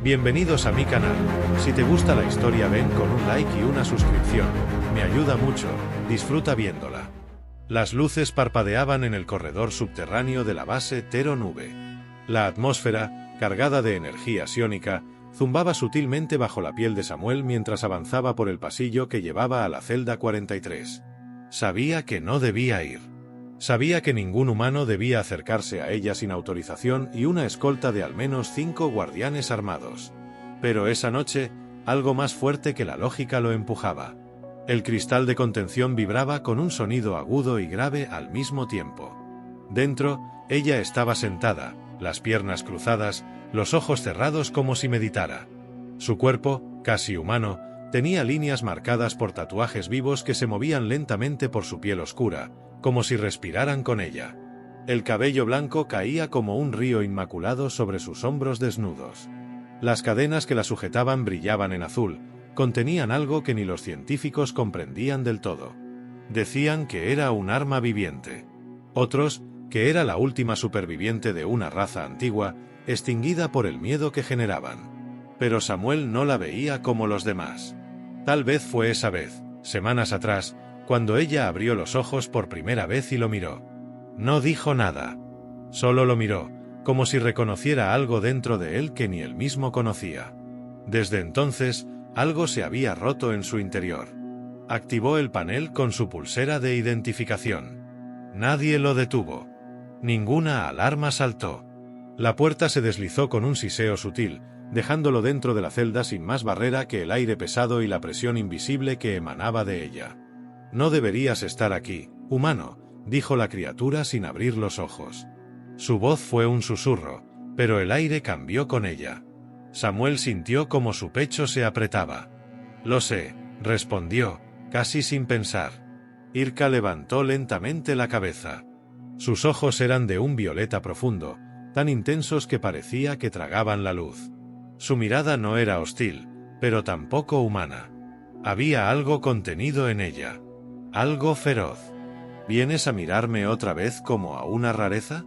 Bienvenidos a mi canal. Si te gusta la historia ven con un like y una suscripción. Me ayuda mucho, disfruta viéndola. Las luces parpadeaban en el corredor subterráneo de la base Tero Nube. La atmósfera, cargada de energía psiónica, zumbaba sutilmente bajo la piel de Samuel mientras avanzaba por el pasillo que llevaba a la celda 43. Sabía que no debía ir. Sabía que ningún humano debía acercarse a ella sin autorización y una escolta de al menos 5 guardianes armados. Pero esa noche, algo más fuerte que la lógica lo empujaba. El cristal de contención vibraba con un sonido agudo y grave al mismo tiempo. Dentro, ella estaba sentada, las piernas cruzadas, los ojos cerrados como si meditara. Su cuerpo, casi humano, tenía líneas marcadas por tatuajes vivos que se movían lentamente por su piel oscura, como si respiraran con ella. El cabello blanco caía como un río inmaculado sobre sus hombros desnudos. Las cadenas que la sujetaban brillaban en azul, contenían algo que ni los científicos comprendían del todo. Decían que era un arma viviente. Otros, que era la última superviviente de una raza antigua, extinguida por el miedo que generaban. Pero Samuel no la veía como los demás. Tal vez fue esa vez, semanas atrás, cuando ella abrió los ojos por primera vez y lo miró. No dijo nada. Solo lo miró, como si reconociera algo dentro de él que ni él mismo conocía. Desde entonces, algo se había roto en su interior. Activó el panel con su pulsera de identificación. Nadie lo detuvo. Ninguna alarma saltó. La puerta se deslizó con un siseo sutil, dejándolo dentro de la celda sin más barrera que el aire pesado y la presión invisible que emanaba de ella. «No deberías estar aquí, humano», dijo la criatura sin abrir los ojos. Su voz fue un susurro, pero el aire cambió con ella. Samuel sintió como su pecho se apretaba. «Lo sé», respondió, casi sin pensar. Irka levantó lentamente la cabeza. Sus ojos eran de un violeta profundo, tan intensos que parecía que tragaban la luz. Su mirada no era hostil, pero tampoco humana. Había algo contenido en ella. Algo feroz. ¿Vienes a mirarme otra vez como a una rareza?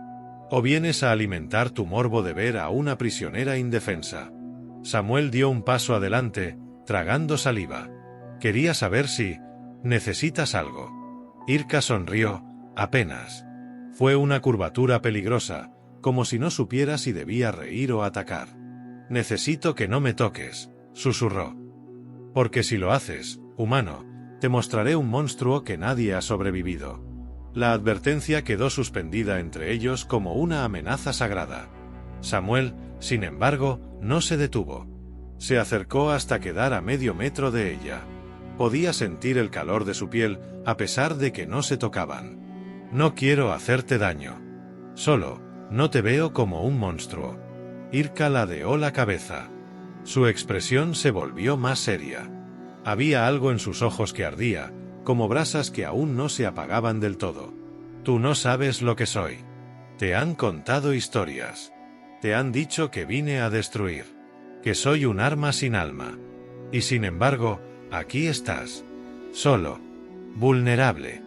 ¿O vienes a alimentar tu morbo de ver a una prisionera indefensa? Samuel dio un paso adelante, tragando saliva. Quería saber si necesitas algo. Irka sonrió, apenas. Fue una curvatura peligrosa, como si no supiera si debía reír o atacar. Necesito que no me toques, susurró. Porque si lo haces, humano, te mostraré un monstruo que nadie ha sobrevivido. La advertencia quedó suspendida entre ellos como una amenaza sagrada. Samuel, sin embargo, no se detuvo. Se acercó hasta quedar a medio metro de ella. Podía sentir el calor de su piel, a pesar de que no se tocaban. No quiero hacerte daño. Solo, no te veo como un monstruo. Irka ladeó la cabeza. Su expresión se volvió más seria. Había algo en sus ojos que ardía, como brasas que aún no se apagaban del todo. Tú no sabes lo que soy. Te han contado historias. Te han dicho que vine a destruir. Que soy un arma sin alma. Y sin embargo, aquí estás. Solo. Vulnerable.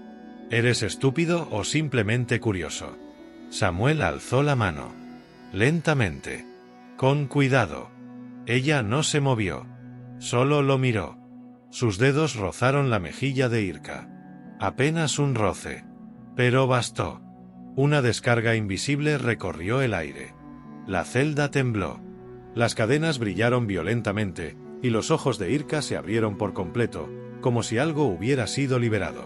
¿Eres estúpido o simplemente curioso? Samuel alzó la mano. Lentamente. Con cuidado. Ella no se movió. Solo lo miró. Sus dedos rozaron la mejilla de Irka. Apenas un roce. Pero bastó. Una descarga invisible recorrió el aire. La celda tembló. Las cadenas brillaron violentamente, y los ojos de Irka se abrieron por completo, como si algo hubiera sido liberado.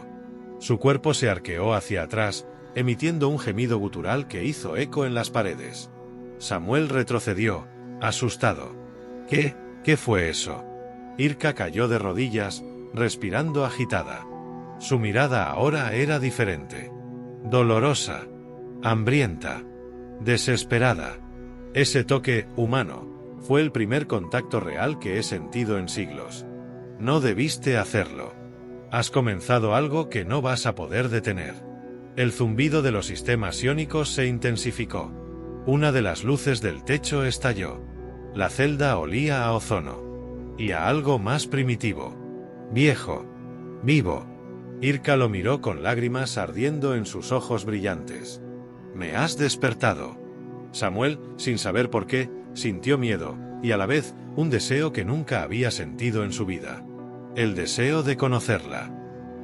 Su cuerpo se arqueó hacia atrás, emitiendo un gemido gutural que hizo eco en las paredes. Samuel retrocedió, asustado. ¿Qué fue eso? Irka cayó de rodillas, respirando agitada. Su mirada ahora era diferente. Dolorosa. Hambrienta. Desesperada. Ese toque, humano, fue el primer contacto real que he sentido en siglos. No debiste hacerlo. Has comenzado algo que no vas a poder detener. El zumbido de los sistemas iónicos se intensificó. Una de las luces del techo estalló. La celda olía a ozono. Y a algo más primitivo. Viejo. Vivo. Irka lo miró con lágrimas ardiendo en sus ojos brillantes. Me has despertado. Samuel, sin saber por qué, sintió miedo, y a la vez un deseo que nunca había sentido en su vida. El deseo de conocerla,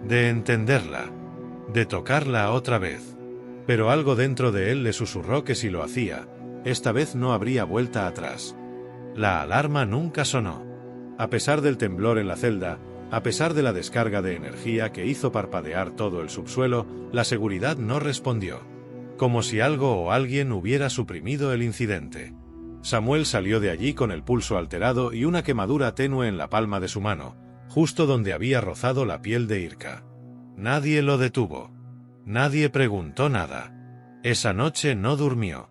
de entenderla, de tocarla otra vez. Pero algo dentro de él le susurró que si lo hacía, esta vez no habría vuelta atrás. La alarma nunca sonó. A pesar del temblor en la celda, a pesar de la descarga de energía que hizo parpadear todo el subsuelo, la seguridad no respondió. Como si algo o alguien hubiera suprimido el incidente. Samuel salió de allí con el pulso alterado y una quemadura tenue en la palma de su mano, justo donde había rozado la piel de Irka. Nadie lo detuvo. Nadie preguntó nada. Esa noche no durmió.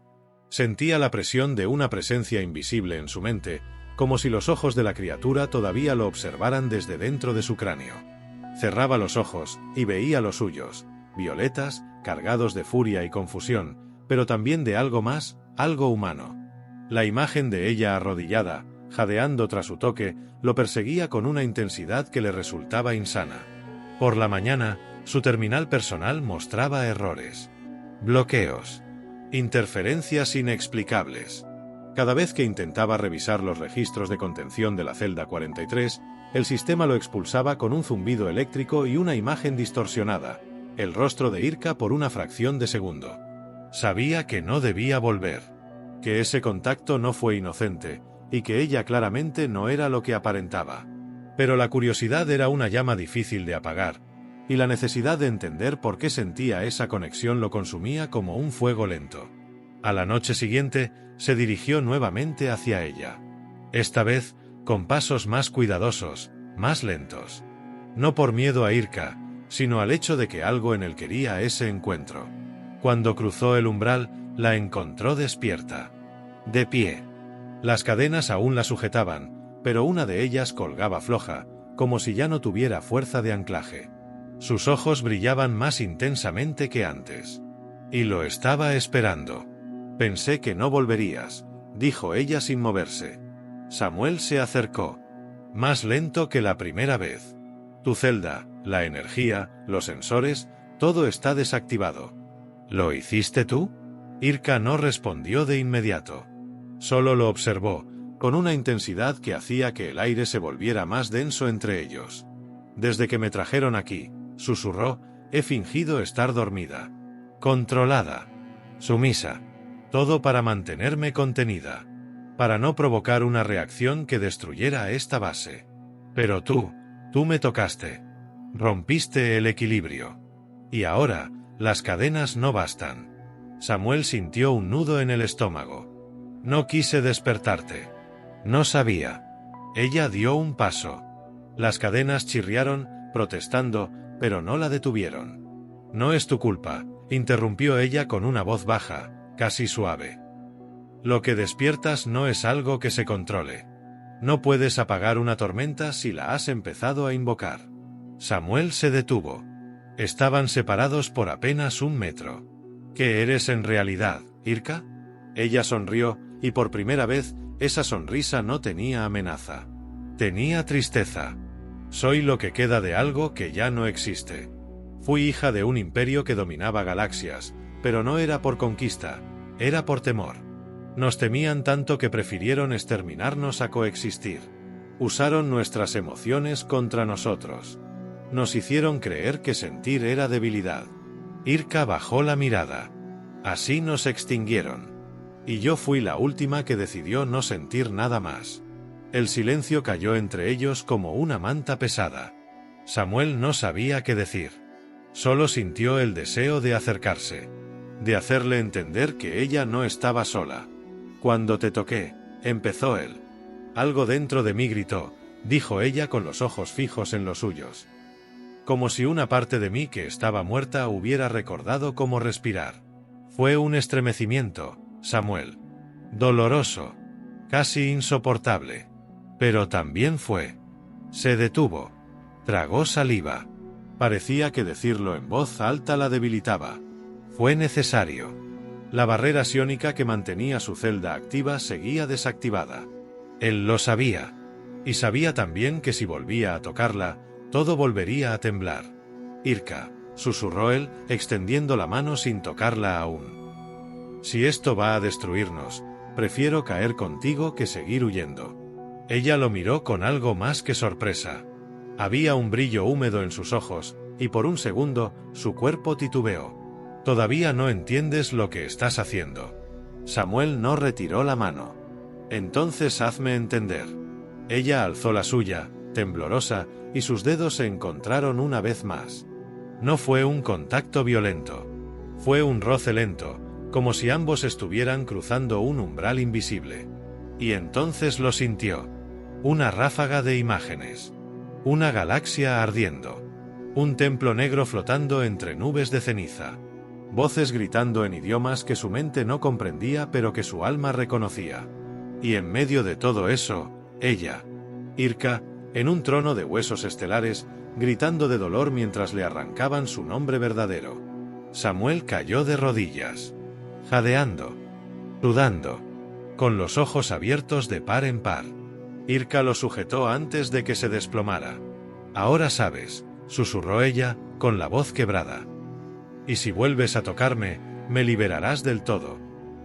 Sentía la presión de una presencia invisible en su mente, como si los ojos de la criatura todavía lo observaran desde dentro de su cráneo. Cerraba los ojos y veía los suyos, violetas, cargados de furia y confusión, pero también de algo más, algo humano. La imagen de ella arrodillada, jadeando tras su toque, lo perseguía con una intensidad que le resultaba insana. Por la mañana, su terminal personal mostraba errores, bloqueos, interferencias inexplicables. Cada vez que intentaba revisar los registros de contención de la celda 43, el sistema lo expulsaba con un zumbido eléctrico y una imagen distorsionada, el rostro de Irka por una fracción de segundo. Sabía que no debía volver, que ese contacto no fue inocente, y que ella claramente no era lo que aparentaba. Pero la curiosidad era una llama difícil de apagar, y la necesidad de entender por qué sentía esa conexión lo consumía como un fuego lento. A la noche siguiente, se dirigió nuevamente hacia ella. Esta vez, con pasos más cuidadosos, más lentos. No por miedo a Irka, sino al hecho de que algo en él quería ese encuentro. Cuando cruzó el umbral, la encontró despierta. De pie. Las cadenas aún la sujetaban, pero una de ellas colgaba floja, como si ya no tuviera fuerza de anclaje. Sus ojos brillaban más intensamente que antes. Y lo estaba esperando. Pensé que no volverías, dijo ella sin moverse. Samuel se acercó. Más lento que la primera vez. Tu celda, la energía, los sensores, todo está desactivado. ¿Lo hiciste tú? Irka no respondió de inmediato. Solo lo observó, con una intensidad que hacía que el aire se volviera más denso entre ellos. Desde que me trajeron aquí, susurró, he fingido estar dormida. Controlada. Sumisa. Todo para mantenerme contenida. Para no provocar una reacción que destruyera esta base. Pero tú me tocaste. Rompiste el equilibrio. Y ahora, las cadenas no bastan. Samuel sintió un nudo en el estómago. No quise despertarte. No sabía. Ella dio un paso. Las cadenas chirriaron, protestando, pero no la detuvieron. No es tu culpa, interrumpió ella con una voz baja, casi suave. Lo que despiertas no es algo que se controle. No puedes apagar una tormenta si la has empezado a invocar. Samuel se detuvo. Estaban separados por apenas 1 metro. ¿Qué eres en realidad, Irka? Ella sonrió, y por primera vez, esa sonrisa no tenía amenaza. Tenía tristeza. Soy lo que queda de algo que ya no existe. Fui hija de un imperio que dominaba galaxias, pero no era por conquista, era por temor. Nos temían tanto que prefirieron exterminarnos a coexistir. Usaron nuestras emociones contra nosotros. Nos hicieron creer que sentir era debilidad. Irka bajó la mirada. Así nos extinguieron. Y yo fui la última que decidió no sentir nada más. El silencio cayó entre ellos como una manta pesada. Samuel no sabía qué decir. Solo sintió el deseo de acercarse. De hacerle entender que ella no estaba sola. Cuando te toqué, empezó él. Algo dentro de mí gritó, dijo ella con los ojos fijos en los suyos. Como si una parte de mí que estaba muerta hubiera recordado cómo respirar. Fue un estremecimiento, Samuel. Doloroso. Casi insoportable. Pero también fue. Se detuvo. Tragó saliva. Parecía que decirlo en voz alta la debilitaba. Fue necesario. La barrera psiónica que mantenía su celda activa seguía desactivada. Él lo sabía. Y sabía también que si volvía a tocarla, todo volvería a temblar. Irka, susurró él, extendiendo la mano sin tocarla aún. Si esto va a destruirnos, Prefiero caer contigo que seguir huyendo. Ella lo miró con algo más que sorpresa. Había un brillo húmedo en sus ojos, y por un segundo, su cuerpo titubeó. «Todavía no entiendes lo que estás haciendo». Samuel no retiró la mano. «Entonces hazme entender». Ella alzó la suya, temblorosa, y sus dedos se encontraron una vez más. No fue un contacto violento. Fue un roce lento, como si ambos estuvieran cruzando un umbral invisible. Y entonces lo sintió. Una ráfaga de imágenes. Una galaxia ardiendo. Un templo negro flotando entre nubes de ceniza. Voces gritando en idiomas que su mente no comprendía pero que su alma reconocía. Y en medio de todo eso, ella, Irka, en un trono de huesos estelares, gritando de dolor mientras le arrancaban su nombre verdadero. Samuel cayó de rodillas, jadeando, sudando, con los ojos abiertos de par en par. Irka lo sujetó antes de que se desplomara. «Ahora sabes», susurró ella, con la voz quebrada. «Y si vuelves a tocarme, me liberarás del todo».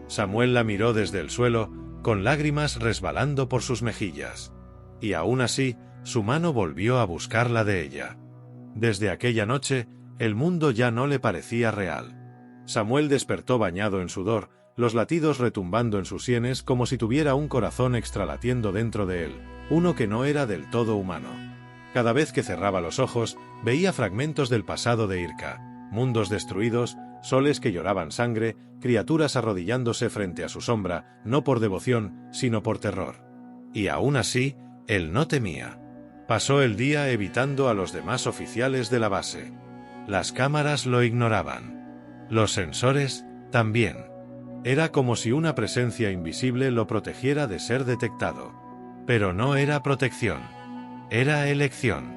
Samuel la miró desde el suelo, con lágrimas resbalando por sus mejillas. Y aún así, su mano volvió a buscar la de ella. Desde aquella noche, el mundo ya no le parecía real. Samuel despertó bañado en sudor, los latidos retumbando en sus sienes como si tuviera un corazón extralatiendo dentro de él, uno que no era del todo humano. Cada vez que cerraba los ojos, veía fragmentos del pasado de Irka, mundos destruidos, soles que lloraban sangre, criaturas arrodillándose frente a su sombra, no por devoción, sino por terror. Y aún así, él no temía. Pasó el día evitando a los demás oficiales de la base. Las cámaras lo ignoraban. Los sensores, también. Era como si una presencia invisible lo protegiera de ser detectado. Pero no era protección. Era elección.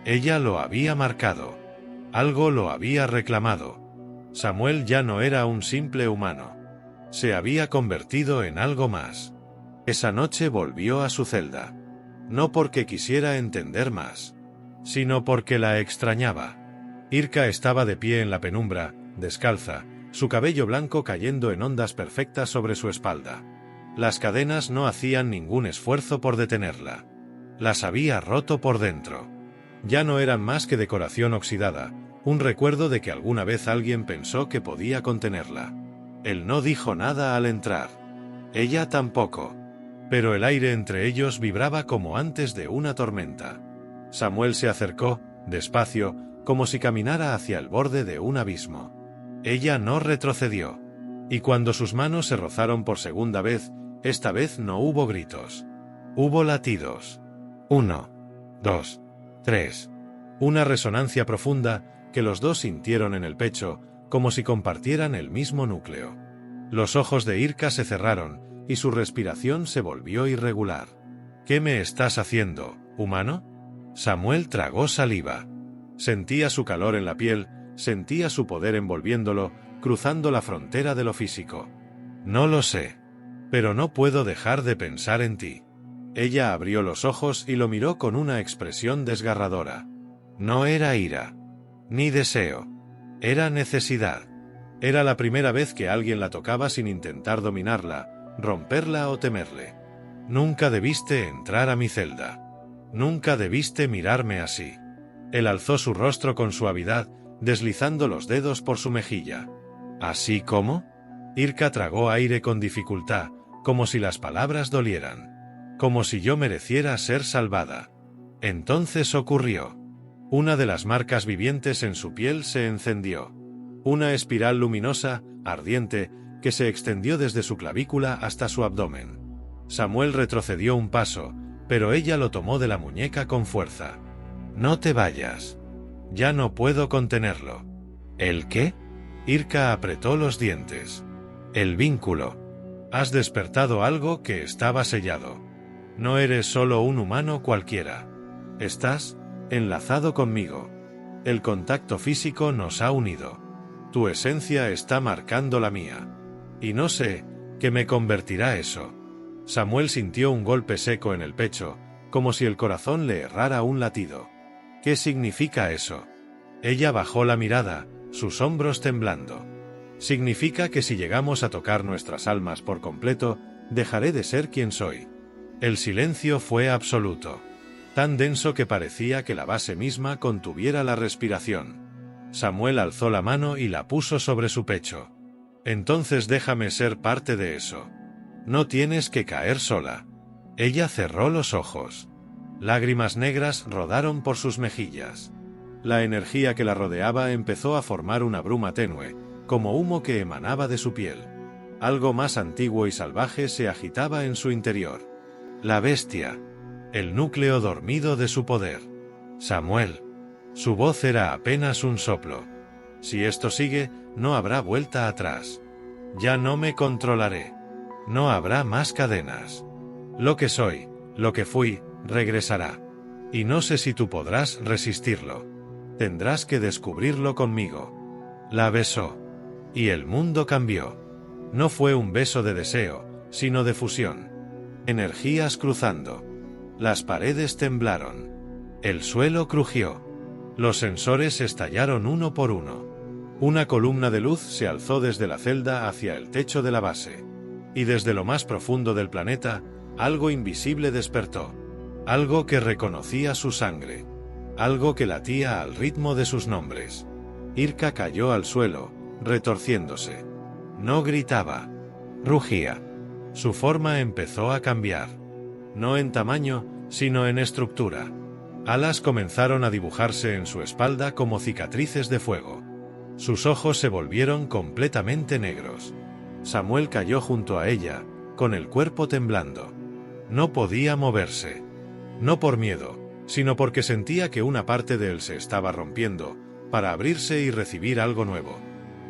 Ella lo había marcado. Algo lo había reclamado. Samuel ya no era un simple humano. Se había convertido en algo más. Esa noche volvió a su celda. No porque quisiera entender más, sino porque la extrañaba. Irka estaba de pie en la penumbra, descalza, su cabello blanco cayendo en ondas perfectas sobre su espalda. Las cadenas no hacían ningún esfuerzo por detenerla. Las había roto por dentro. Ya no eran más que decoración oxidada, un recuerdo de que alguna vez alguien pensó que podía contenerla. Él no dijo nada al entrar. Ella tampoco. Pero el aire entre ellos vibraba como antes de una tormenta. Samuel se acercó, despacio, como si caminara hacia el borde de un abismo. Ella no retrocedió. Y cuando sus manos se rozaron por segunda vez, esta vez no hubo gritos. Hubo latidos. 1, 2, 3. Una resonancia profunda que los dos sintieron en el pecho, como si compartieran el mismo núcleo. Los ojos de Irka se cerraron, y su respiración se volvió irregular. «¿Qué me estás haciendo, humano?» Samuel tragó saliva. Sentía su calor en la piel, sentía su poder envolviéndolo, cruzando la frontera de lo físico. «No lo sé. Pero no puedo dejar de pensar en ti». Ella abrió los ojos y lo miró con una expresión desgarradora. No era ira, ni deseo. Era necesidad. Era la primera vez que alguien la tocaba sin intentar dominarla, romperla o temerle. «Nunca debiste entrar a mi celda. Nunca debiste mirarme así». Él alzó su rostro con suavidad, deslizando los dedos por su mejilla. «¿Así cómo?» Irka tragó aire con dificultad, como si las palabras dolieran. «Como si yo mereciera ser salvada». Entonces ocurrió. Una de las marcas vivientes en su piel se encendió. Una espiral luminosa, ardiente, que se extendió desde su clavícula hasta su abdomen. Samuel retrocedió un paso, pero ella lo tomó de la muñeca con fuerza. «No te vayas. Ya no puedo contenerlo». «¿El qué?» Irka apretó los dientes. «El vínculo. Has despertado algo que estaba sellado. No eres solo un humano cualquiera. Estás enlazado conmigo. El contacto físico nos ha unido. Tu esencia está marcando la mía. Y no sé qué me convertirá eso». Samuel sintió un golpe seco en el pecho, como si el corazón le errara un latido. «¿Qué significa eso?» Ella bajó la mirada, sus hombros temblando. «Significa que si llegamos a tocar nuestras almas por completo, Dejaré de ser quien soy. El silencio fue absoluto, tan denso que parecía que la base misma contuviera la respiración. Samuel alzó la mano y la puso sobre su pecho. Entonces déjame ser parte de eso. No tienes que caer sola. Ella cerró los ojos. Lágrimas negras rodaron por sus mejillas. La energía que la rodeaba empezó a formar una bruma tenue, como humo que emanaba de su piel. Algo más antiguo y salvaje se agitaba en su interior. La bestia. El núcleo dormido de su poder. Samuel. Su voz era apenas un soplo. Si esto sigue, no habrá vuelta atrás. Ya no me controlaré. No habrá más cadenas. Lo que soy, lo que fui, regresará. Y no sé si tú podrás resistirlo. Tendrás que descubrirlo conmigo. La besó. Y el mundo cambió. No fue un beso de deseo, sino de fusión. Energías cruzando. Las paredes temblaron. El suelo crujió. Los sensores estallaron uno por uno. Una columna de luz se alzó desde la celda hacia el techo de la base. Y desde lo más profundo del planeta, algo invisible despertó. Algo que reconocía su sangre. Algo que latía al ritmo de sus nombres. Irka cayó al suelo, retorciéndose. No gritaba. Rugía. Su forma empezó a cambiar. No en tamaño, sino en estructura. Alas comenzaron a dibujarse en su espalda como cicatrices de fuego. Sus ojos se volvieron completamente negros. Samuel cayó junto a ella, con el cuerpo temblando. No podía moverse. No por miedo, sino porque sentía que una parte de él se estaba rompiendo, para abrirse y recibir algo nuevo.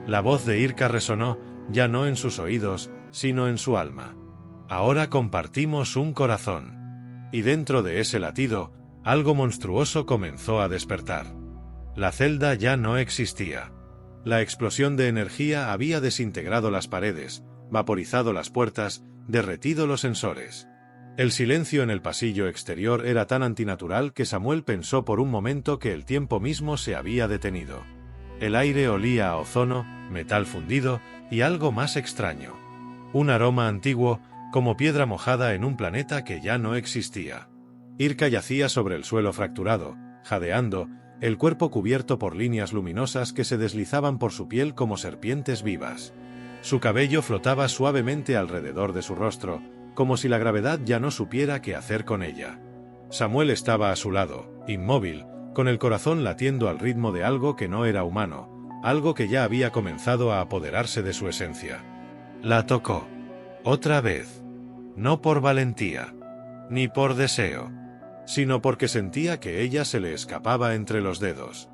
La voz de Irka resonó, ya no en sus oídos, sino en su alma. Ahora compartimos un corazón. Y dentro de ese latido, algo monstruoso comenzó a despertar. La celda ya no existía. La explosión de energía había desintegrado las paredes, vaporizado las puertas, derretido los sensores. El silencio en el pasillo exterior era tan antinatural que Samuel pensó por un momento que el tiempo mismo se había detenido. El aire olía a ozono, metal fundido y algo más extraño. Un aroma antiguo, como piedra mojada en un planeta que ya no existía. Irka yacía sobre el suelo fracturado, jadeando, el cuerpo cubierto por líneas luminosas que se deslizaban por su piel como serpientes vivas. Su cabello flotaba suavemente alrededor de su rostro, como si la gravedad ya no supiera qué hacer con ella. Samuel estaba a su lado, inmóvil, con el corazón latiendo al ritmo de algo que no era humano, algo que ya había comenzado a apoderarse de su esencia. La tocó. Otra vez. No por valentía, ni por deseo, sino porque sentía que ella se le escapaba entre los dedos.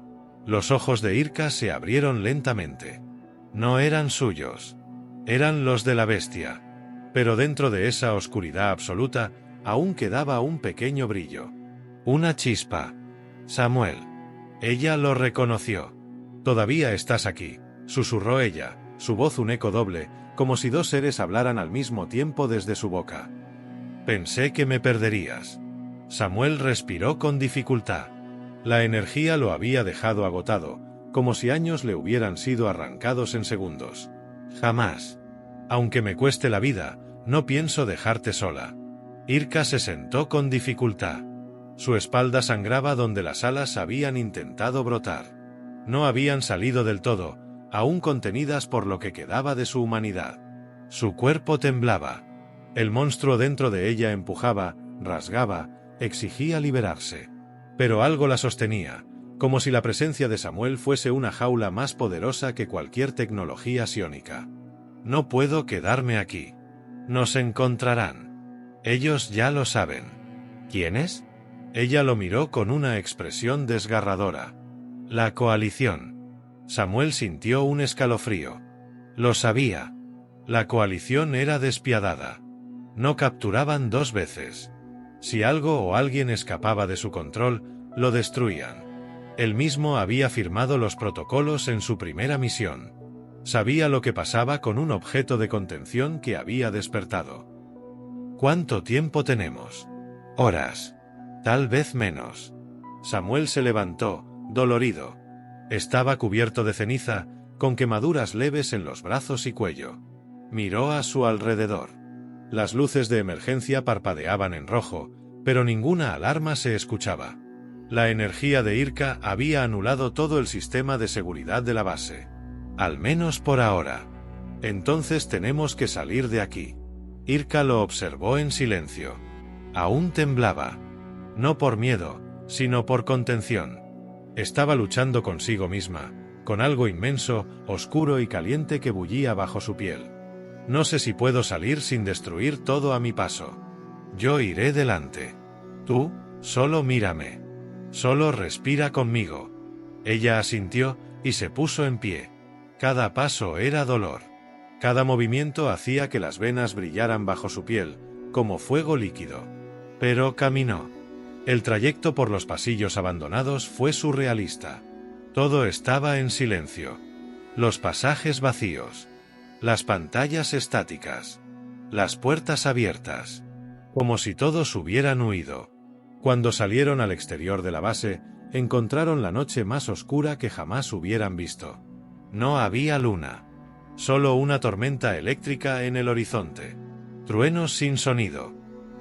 Los ojos de Irka se abrieron lentamente. No eran suyos. Eran los de la bestia. Pero dentro de esa oscuridad absoluta, aún quedaba un pequeño brillo. Una chispa. Samuel. Ella lo reconoció. «Todavía estás aquí», susurró ella, su voz un eco doble, como si dos seres hablaran al mismo tiempo desde su boca. «Pensé que me perderías». Samuel respiró con dificultad. La energía lo había dejado agotado, como si años le hubieran sido arrancados en segundos. «Jamás. Aunque me cueste la vida, no pienso dejarte sola». Irka se sentó con dificultad. Su espalda sangraba donde las alas habían intentado brotar. No habían salido del todo, aún contenidas por lo que quedaba de su humanidad. Su cuerpo temblaba. El monstruo dentro de ella empujaba, rasgaba, exigía liberarse. Pero algo la sostenía, como si la presencia de Samuel fuese una jaula más poderosa que cualquier tecnología psiónica. «No puedo quedarme aquí. Nos encontrarán. Ellos ya lo saben». «¿Quiénes?» Ella lo miró con una expresión desgarradora. «La coalición». Samuel sintió un escalofrío. Lo sabía. La coalición era despiadada. No capturaban dos veces. Si algo o alguien escapaba de su control, lo destruían. Él mismo había firmado los protocolos en su primera misión. Sabía lo que pasaba con un objeto de contención que había despertado. «¿Cuánto tiempo tenemos?» «Horas. Tal vez menos». Samuel se levantó, dolorido. Estaba cubierto de ceniza, con quemaduras leves en los brazos y cuello. Miró a su alrededor. Las luces de emergencia parpadeaban en rojo, pero ninguna alarma se escuchaba. La energía de Irka había anulado todo el sistema de seguridad de la base. Al menos por ahora. Entonces tenemos que salir de aquí. Irka lo observó en silencio. Aún temblaba. No por miedo, sino por contención. Estaba luchando consigo misma, con algo inmenso, oscuro y caliente que bullía bajo su piel. No sé si puedo salir sin destruir todo a mi paso. Yo iré delante. Tú, solo mírame. Solo respira conmigo. Ella asintió y se puso en pie. Cada paso era dolor. Cada movimiento hacía que las venas brillaran bajo su piel, como fuego líquido. Pero caminó. El trayecto por los pasillos abandonados fue surrealista. Todo estaba en silencio. Los pasajes vacíos. Las pantallas estáticas. Las puertas abiertas. Como si todos hubieran huido. Cuando salieron al exterior de la base, encontraron la noche más oscura que jamás hubieran visto. No había luna. Solo una tormenta eléctrica en el horizonte. Truenos sin sonido.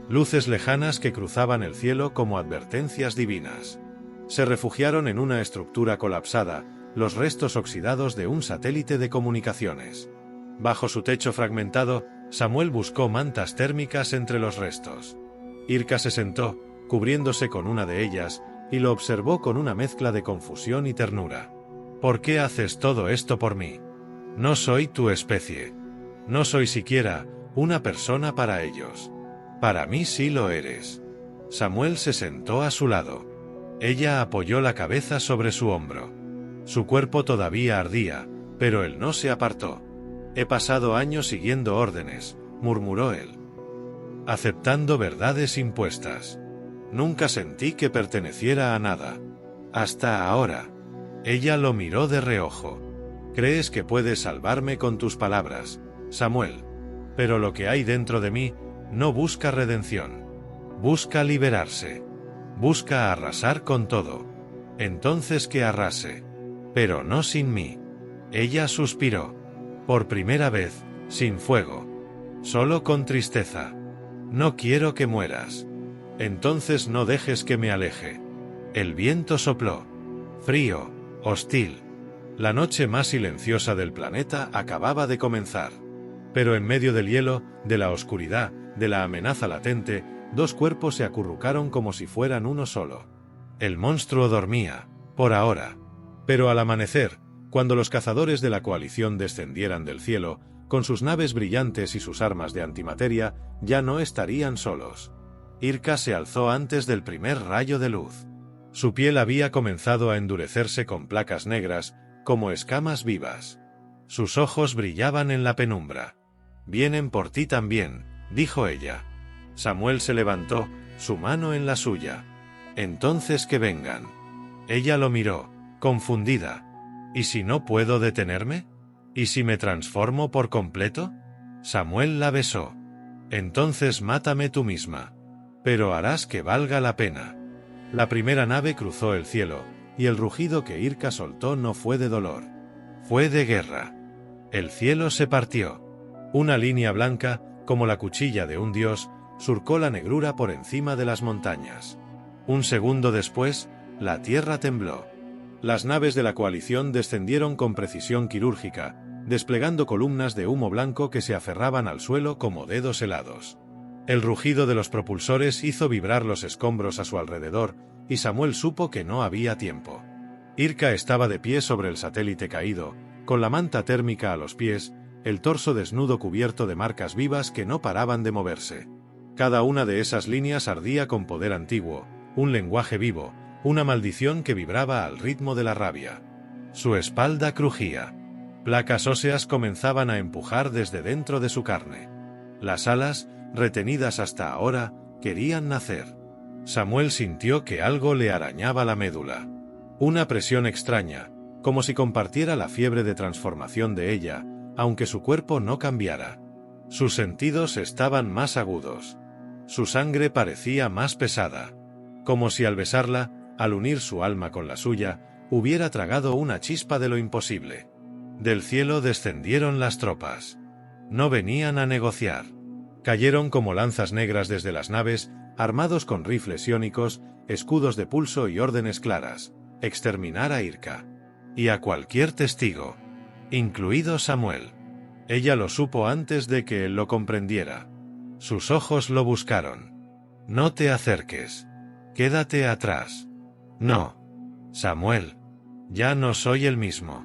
Luces lejanas que cruzaban el cielo como advertencias divinas. Se refugiaron en una estructura colapsada, los restos oxidados de un satélite de comunicaciones. Bajo su techo fragmentado, Samuel buscó mantas térmicas entre los restos. Irka se sentó, cubriéndose con una de ellas, y lo observó con una mezcla de confusión y ternura. ¿Por qué haces todo esto por mí? No soy tu especie. No soy siquiera una persona para ellos. Para mí sí lo eres. Samuel se sentó a su lado. Ella apoyó la cabeza sobre su hombro. Su cuerpo todavía ardía, pero él no se apartó. He pasado años siguiendo órdenes, murmuró él. Aceptando verdades impuestas. Nunca sentí que perteneciera a nada. Hasta ahora. Ella lo miró de reojo. Crees que puedes salvarme con tus palabras, Samuel. Pero lo que hay dentro de mí no busca redención. Busca liberarse. Busca arrasar con todo. Entonces que arrase. Pero no sin mí. Ella suspiró. Por primera vez, sin fuego. Solo con tristeza. No quiero que mueras. Entonces no dejes que me aleje. El viento sopló. Frío, hostil. La noche más silenciosa del planeta acababa de comenzar. Pero en medio del hielo, de la oscuridad, de la amenaza latente, dos cuerpos se acurrucaron como si fueran uno solo. El monstruo dormía, por ahora. Pero al amanecer, cuando los cazadores de la coalición descendieran del cielo, con sus naves brillantes y sus armas de antimateria, ya no estarían solos. Irka se alzó antes del primer rayo de luz. Su piel había comenzado a endurecerse con placas negras, como escamas vivas. Sus ojos brillaban en la penumbra. «Vienen por ti también», dijo ella. Samuel se levantó, su mano en la suya. «Entonces que vengan». Ella lo miró, confundida. ¿Y si no puedo detenerme? ¿Y si me transformo por completo? Samuel la besó. «Entonces mátame tú misma. Pero harás que valga la pena». La primera nave cruzó el cielo, y el rugido que Irka soltó no fue de dolor. Fue de guerra. El cielo se partió. Una línea blanca, como la cuchilla de un dios, surcó la negrura por encima de las montañas. Un segundo después, la tierra tembló. Las naves de la coalición descendieron con precisión quirúrgica, desplegando columnas de humo blanco que se aferraban al suelo como dedos helados. El rugido de los propulsores hizo vibrar los escombros a su alrededor, y Samuel supo que no había tiempo. Irka estaba de pie sobre el satélite caído, con la manta térmica a los pies, el torso desnudo cubierto de marcas vivas que no paraban de moverse. Cada una de esas líneas ardía con poder antiguo, un lenguaje vivo, una maldición que vibraba al ritmo de la rabia. Su espalda crujía. Placas óseas comenzaban a empujar desde dentro de su carne. Las alas, retenidas hasta ahora, querían nacer. Samuel sintió que algo le arañaba la médula. Una presión extraña, como si compartiera la fiebre de transformación de ella, aunque su cuerpo no cambiara. Sus sentidos estaban más agudos. Su sangre parecía más pesada. Como si al besarla, al unir su alma con la suya, hubiera tragado una chispa de lo imposible. Del cielo descendieron las tropas. No venían a negociar. Cayeron como lanzas negras desde las naves, armados con rifles iónicos, escudos de pulso y órdenes claras: exterminar a Irka. Y a cualquier testigo, incluido Samuel. Ella lo supo antes de que él lo comprendiera. Sus ojos lo buscaron. No te acerques. Quédate atrás. No. Samuel. Ya no soy el mismo.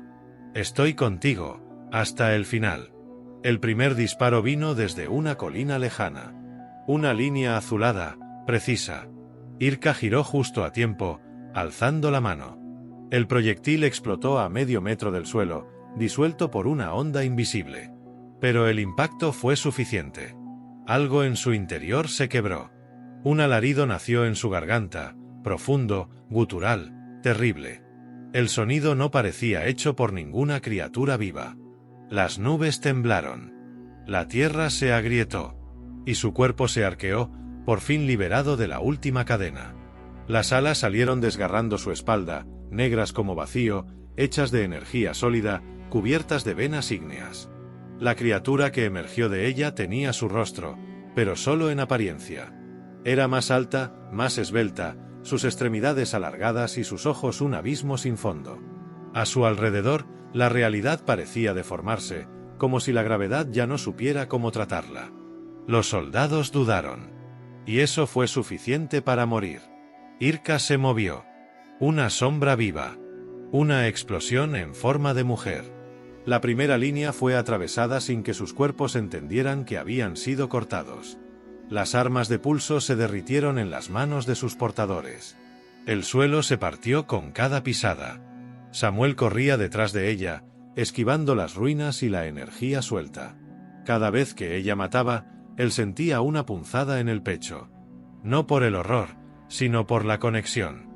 Estoy contigo, hasta el final. El primer disparo vino desde una colina lejana. Una línea azulada, precisa. Irka giró justo a tiempo, alzando la mano. El proyectil explotó a medio metro del suelo, disuelto por una onda invisible. Pero el impacto fue suficiente. Algo en su interior se quebró. Un alarido nació en su garganta, profundo, gutural, terrible. El sonido no parecía hecho por ninguna criatura viva. Las nubes temblaron. La tierra se agrietó. Y su cuerpo se arqueó, por fin liberado de la última cadena. Las alas salieron desgarrando su espalda, negras como vacío, hechas de energía sólida, cubiertas de venas ígneas. La criatura que emergió de ella tenía su rostro, pero solo en apariencia. Era más alta, más esbelta, sus extremidades alargadas y sus ojos un abismo sin fondo. A su alrededor, la realidad parecía deformarse, como si la gravedad ya no supiera cómo tratarla. Los soldados dudaron. Y eso fue suficiente para morir. Irka se movió. Una sombra viva. Una explosión en forma de mujer. La primera línea fue atravesada sin que sus cuerpos entendieran que habían sido cortados. Las armas de pulso se derritieron en las manos de sus portadores. El suelo se partió con cada pisada. Samuel corría detrás de ella, esquivando las ruinas y la energía suelta. Cada vez que ella mataba, él sentía una punzada en el pecho. No por el horror, sino por la conexión.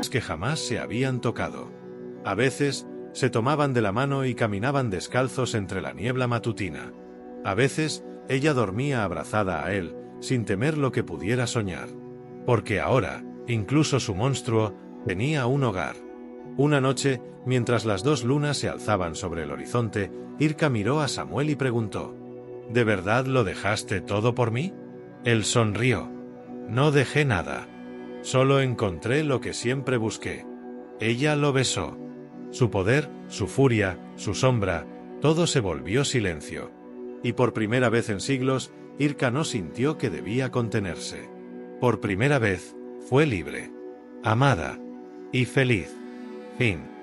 que jamás se habían tocado. A veces, se tomaban de la mano y caminaban descalzos entre la niebla matutina. A veces, ella dormía abrazada a él, sin temer lo que pudiera soñar. Porque ahora, incluso su monstruo, tenía un hogar. Una noche, mientras las dos lunas se alzaban sobre el horizonte, Irka miró a Samuel y preguntó: ¿De verdad lo dejaste todo por mí? Él sonrió. No dejé nada. Solo encontré lo que siempre busqué. Ella lo besó. Su poder, su furia, su sombra, todo se volvió silencio. Y por primera vez en siglos, Irka no sintió que debía contenerse. Por primera vez, fue libre, amada y feliz. Fin.